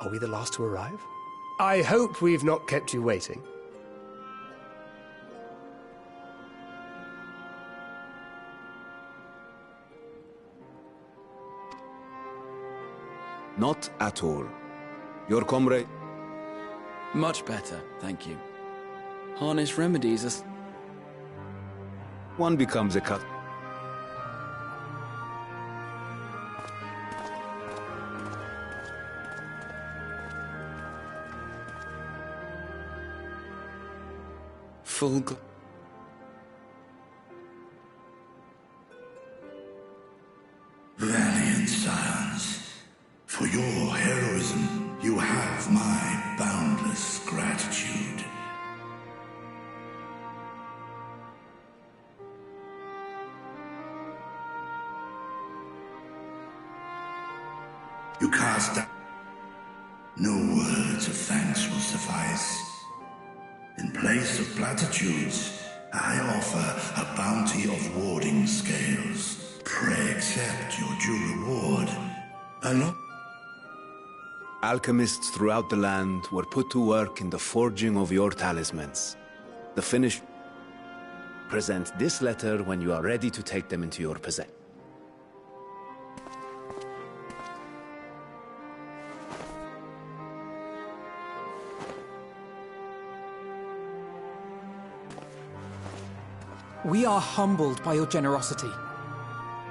Are we the last to arrive? I hope we've not kept you waiting. Not at all. Your comrade... Much better, thank you. Harness remedies us. One becomes a cut. Full Valiant scions, for your heroism, you have my boundless gratitude. You cast down. No words of thanks will suffice. In place of platitudes, I offer a bounty of warding scales. Pray accept your due reward. Alchemists throughout the land were put to work in the forging of your talismans. The finish... Present this letter when you are ready to take them into your possession. We are humbled by your generosity.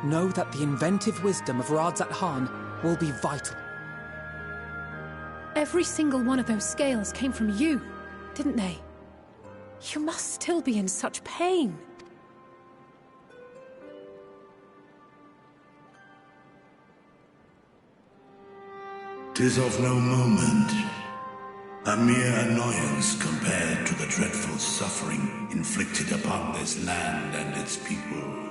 Know that the inventive wisdom of Radzat Khan will be vital. Every single one of those scales came from you, didn't they? You must still be in such pain. 'Tis of no moment. A mere annoyance compared to the dreadful suffering inflicted upon this land and its people.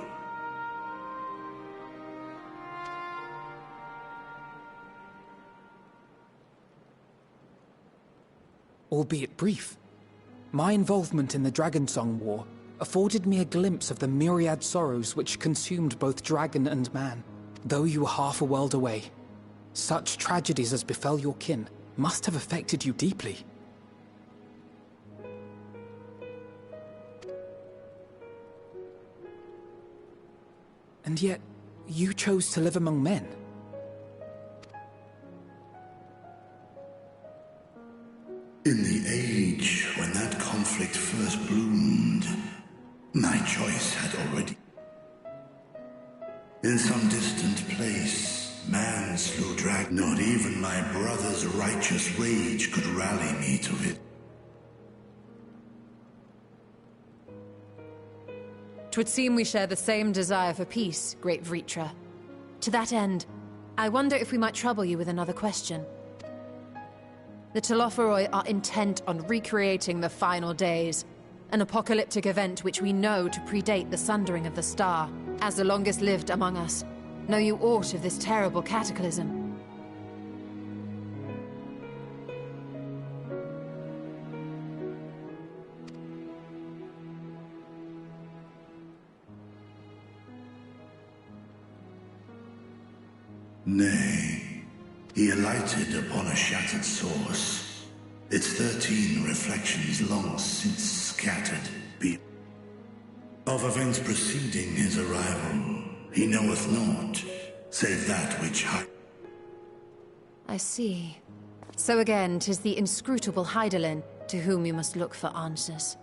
Albeit brief, my involvement in the Dragonsong War afforded me a glimpse of the myriad sorrows which consumed both dragon and man. Though you were half a world away, such tragedies as befell your kin must have affected you deeply. And yet, you chose to live among men. In the age when that conflict first bloomed, my choice had already... In some distant place, man slew dragon. Not even my brother's righteous rage could rally me to it. 'Twould seem we share the same desire for peace, great Vritra. To that end, I wonder if we might trouble you with another question. The Telophoroi are intent on recreating the final days, an apocalyptic event which we know to predate the sundering of the star. As the longest lived among us, know you aught of this terrible cataclysm? Nay, he alighted upon a shattered source, its 13 reflections long since scattered of events preceding his arrival. He knoweth not, save that which I see. So again, 'tis the inscrutable Hydaelyn to whom you must look for answers.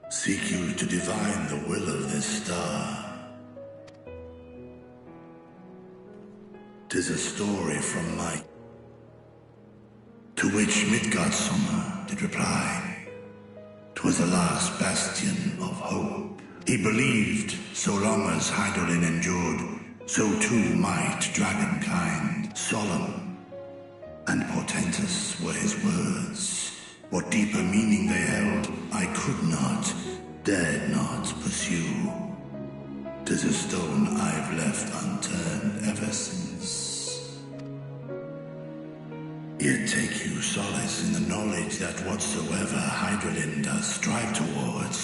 Seek you to divine the will of this star. 'Tis a story from my... To which Midgardsormr did reply. 'Twas the last bastion of hope. He believed, so long as Hydaelyn endured, so too might dragonkind. Solemn and portentous were his words. What deeper meaning they held, I could not, dared not pursue. 'Tis a stone I've left unturned ever since. Yet take you solace in the knowledge that whatsoever Hydaelyn does strive towards,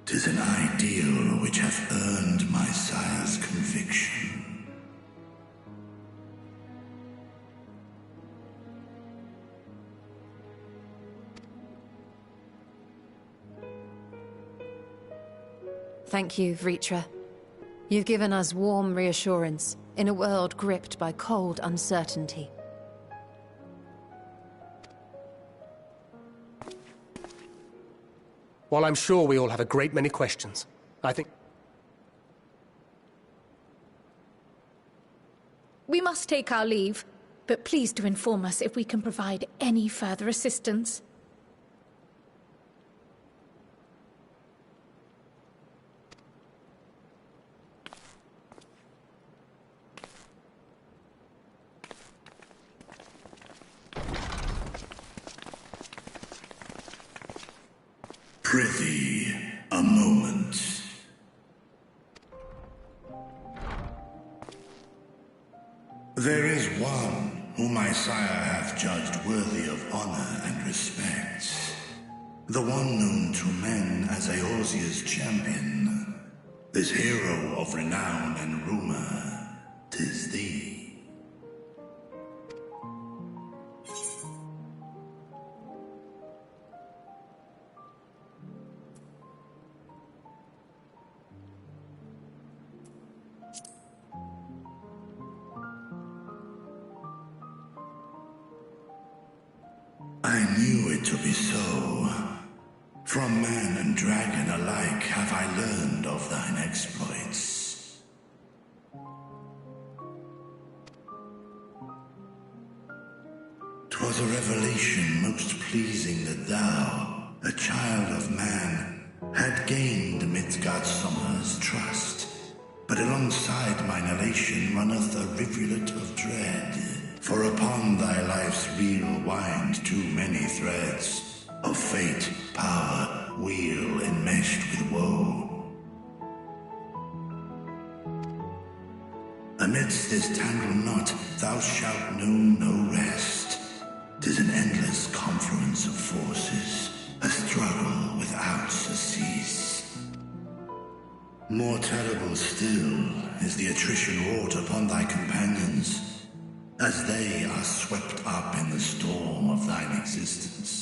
'tis 'Tis an ideal which hath earned my sire's conviction. Thank you, Vritra. You've given us warm reassurance in a world gripped by cold uncertainty. While I'm sure we all have a great many questions, I think... We must take our leave, but please do inform us if we can provide any further assistance. Prithee, a moment. There is one whom my sire hath judged worthy of honor and respect. The one known to men as Eorzea's champion. This hero of renown and rumor, 'tis thee. I knew it to be so. From man and dragon alike have I learned of thine exploits. "'Twas a revelation most pleasing that thou, a child of man, had gained Midgardsormr's trust. But alongside mine elation runneth a rivulet of dread. For upon thy life's reel wind too many threads of fate, power, weal enmeshed with woe. Amidst this tangled knot thou shalt know no rest. 'Tis an endless confluence of forces, a struggle without surcease. More terrible still is the attrition wrought upon thy companions, as they are swept up in the storm of thine existence.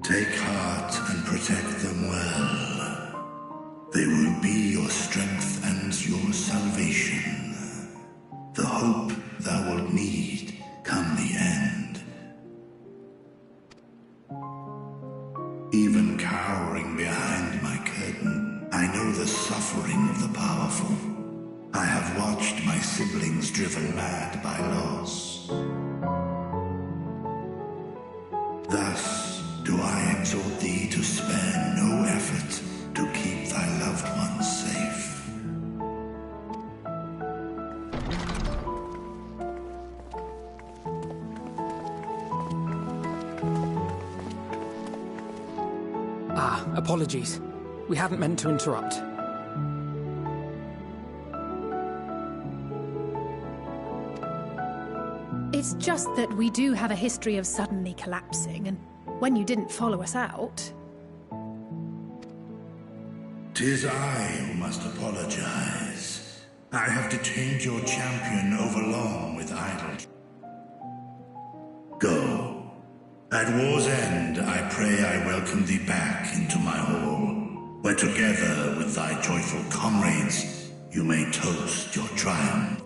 Take heart and protect them well. They will be your strength and your salvation. The hope thou wilt need come the end. Even cowering behind my curtain, I know the suffering of the powerful. I have watched my siblings driven mad by loss. Thus do I exhort thee to spare no effort to keep thy loved ones safe. Apologies. We hadn't meant to interrupt. It's just that we do have a history of suddenly collapsing, and when you didn't follow us out... 'Tis I who must apologize. I have detained your champion overlong with idle. Go. At war's end, I pray I welcome thee back into my hall, where together with thy joyful comrades, you may toast your triumph.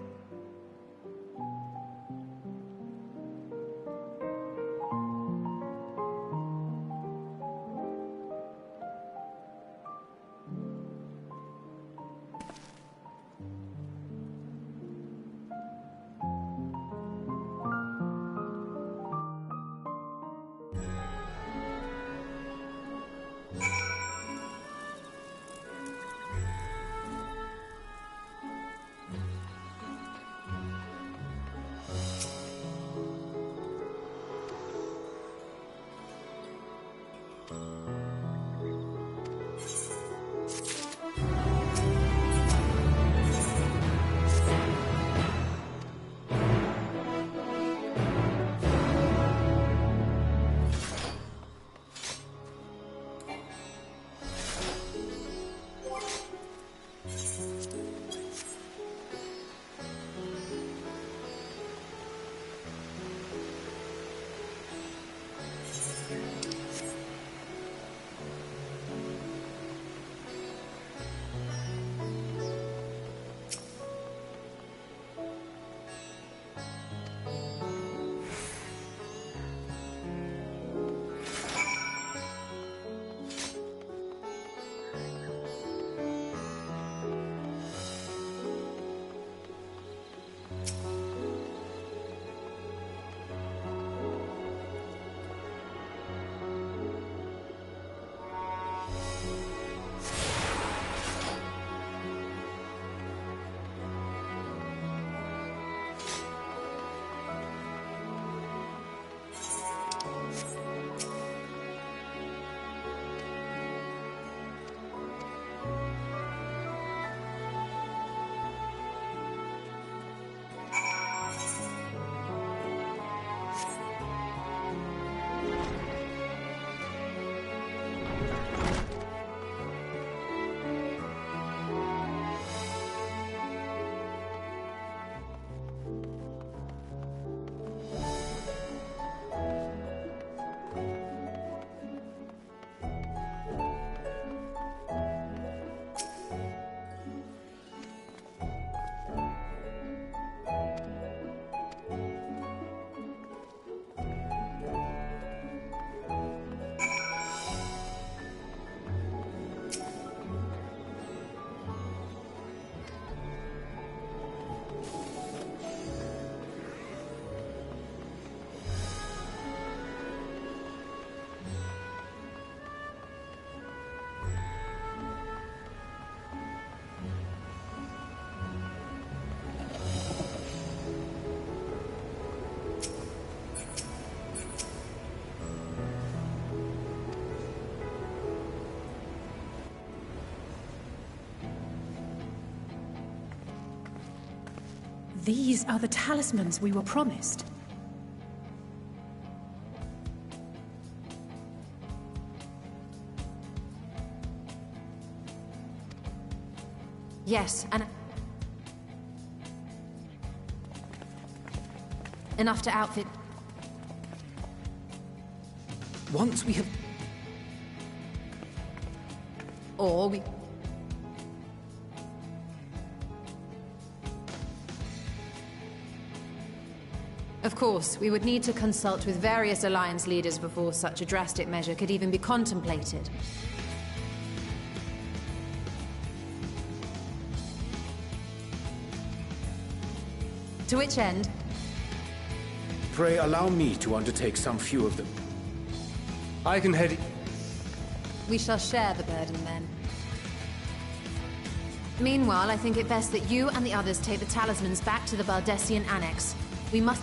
These are the talismans we were promised. Yes, and enough to outfit. Once we have... Or we... Of course, we would need to consult with various Alliance leaders before such a drastic measure could even be contemplated. To which end? Pray allow me to undertake some few of them. I can head... We shall share the burden then. Meanwhile, I think it best that you and the others take the talismans back to the Baldessian Annex. We must...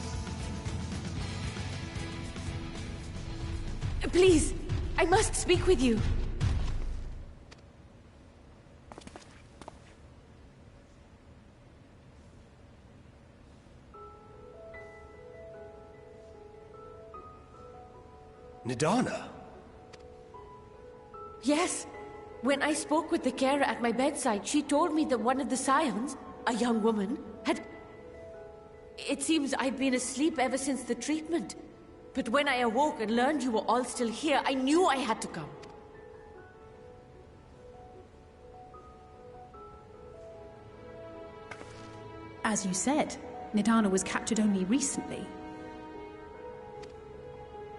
Please, I must speak with you. Nidana? Yes. When I spoke with the carer at my bedside, she told me that one of the scions, a young woman, had... It seems I've been asleep ever since the treatment. But when I awoke and learned you were all still here, I knew I had to come. As you said, Nidana was captured only recently.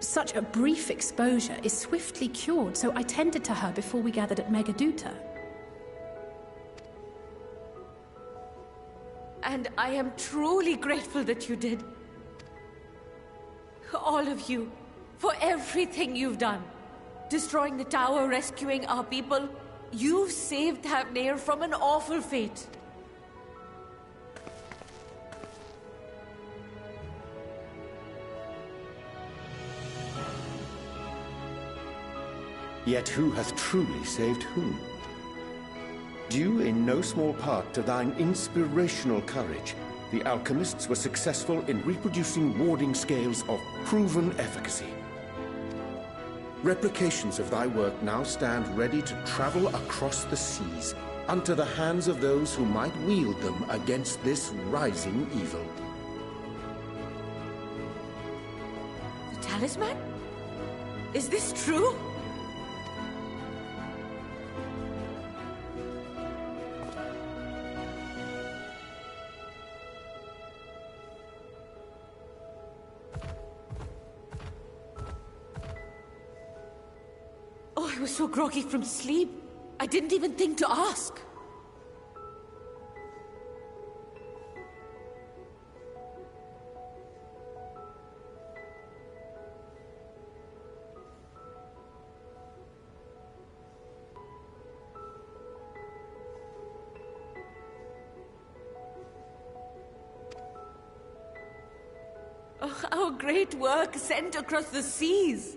Such a brief exposure is swiftly cured, so I tended to her before we gathered at Megaduta. And I am truly grateful that you did. All of you, for everything you've done. Destroying the tower, rescuing our people. You've saved Havnir from an awful fate. Yet who hath truly saved whom? Due in no small part to thine inspirational courage, the alchemists were successful in reproducing warding scales of proven efficacy. Replications of thy work now stand ready to travel across the seas, unto the hands of those who might wield them against this rising evil. The talisman? Is this true? I was so groggy from sleep, I didn't even think to ask. Oh, our great work sent across the seas.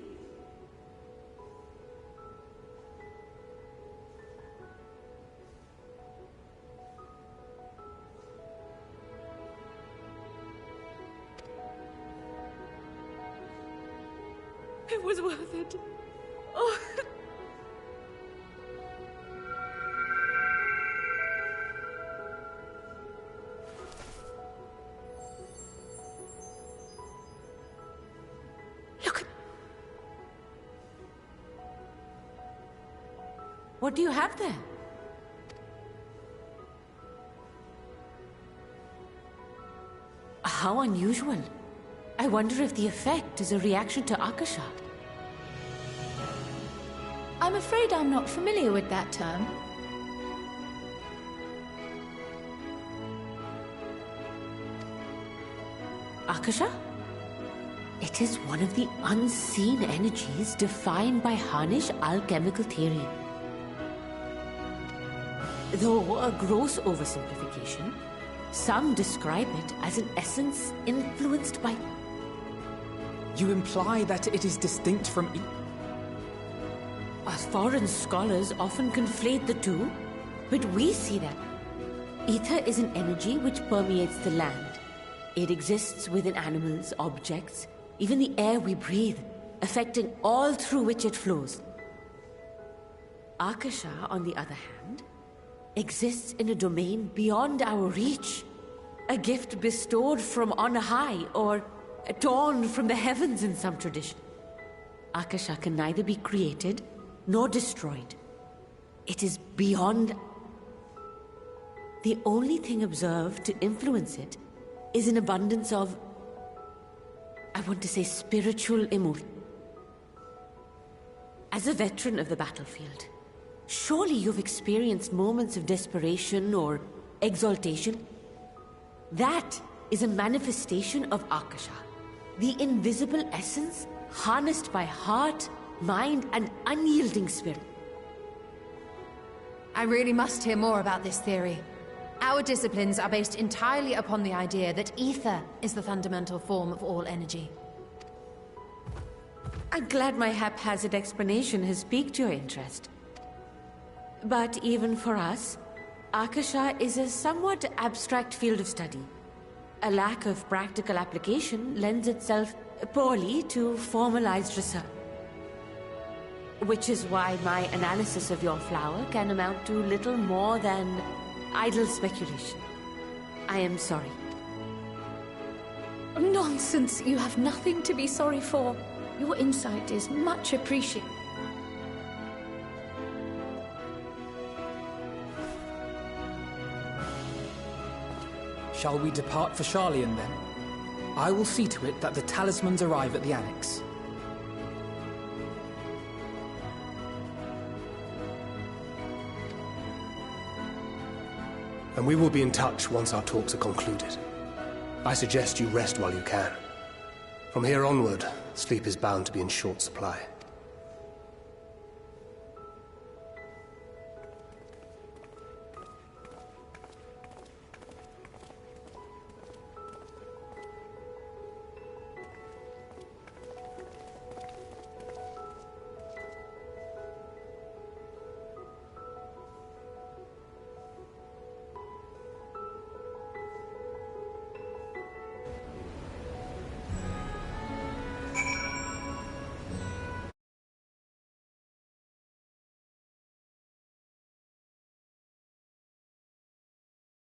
It was worth it. Oh. Look. What do you have there? How unusual. I wonder if the effect is a reaction to Akasha. I'm afraid I'm not familiar with that term. Akasha? It is one of the unseen energies defined by Harnish alchemical theory. Though a gross oversimplification, some describe it as an essence influenced by... You imply that it is distinct from... Us foreign scholars often conflate the two, but we see that Ether is an energy which permeates the land. It exists within animals, objects, even the air we breathe, affecting all through which it flows. Akasha, on the other hand, exists in a domain beyond our reach. A gift bestowed from on high, or torn from the heavens in some tradition. Akasha can neither be created nor destroyed. It is beyond. The only thing observed to influence it is an abundance of, I want to say, spiritual emotion. As a veteran of the battlefield, surely you've experienced moments of desperation or exaltation. That is a manifestation of Akasha, the invisible essence harnessed by heart, mind, and unyielding spirit. I really must hear more about this theory. Our disciplines are based entirely upon the idea that ether is the fundamental form of all energy. I'm glad my haphazard explanation has piqued your interest. But even for us, Akasha is a somewhat abstract field of study. A lack of practical application lends itself poorly to formalized research. Which is why my analysis of your flower can amount to little more than idle speculation. I am sorry. Nonsense! You have nothing to be sorry for. Your insight is much appreciated. Shall we depart for Sharlayan then? I will see to it that the talismans arrive at the Annex. And we will be in touch once our talks are concluded. I suggest you rest while you can. From here onward, sleep is bound to be in short supply.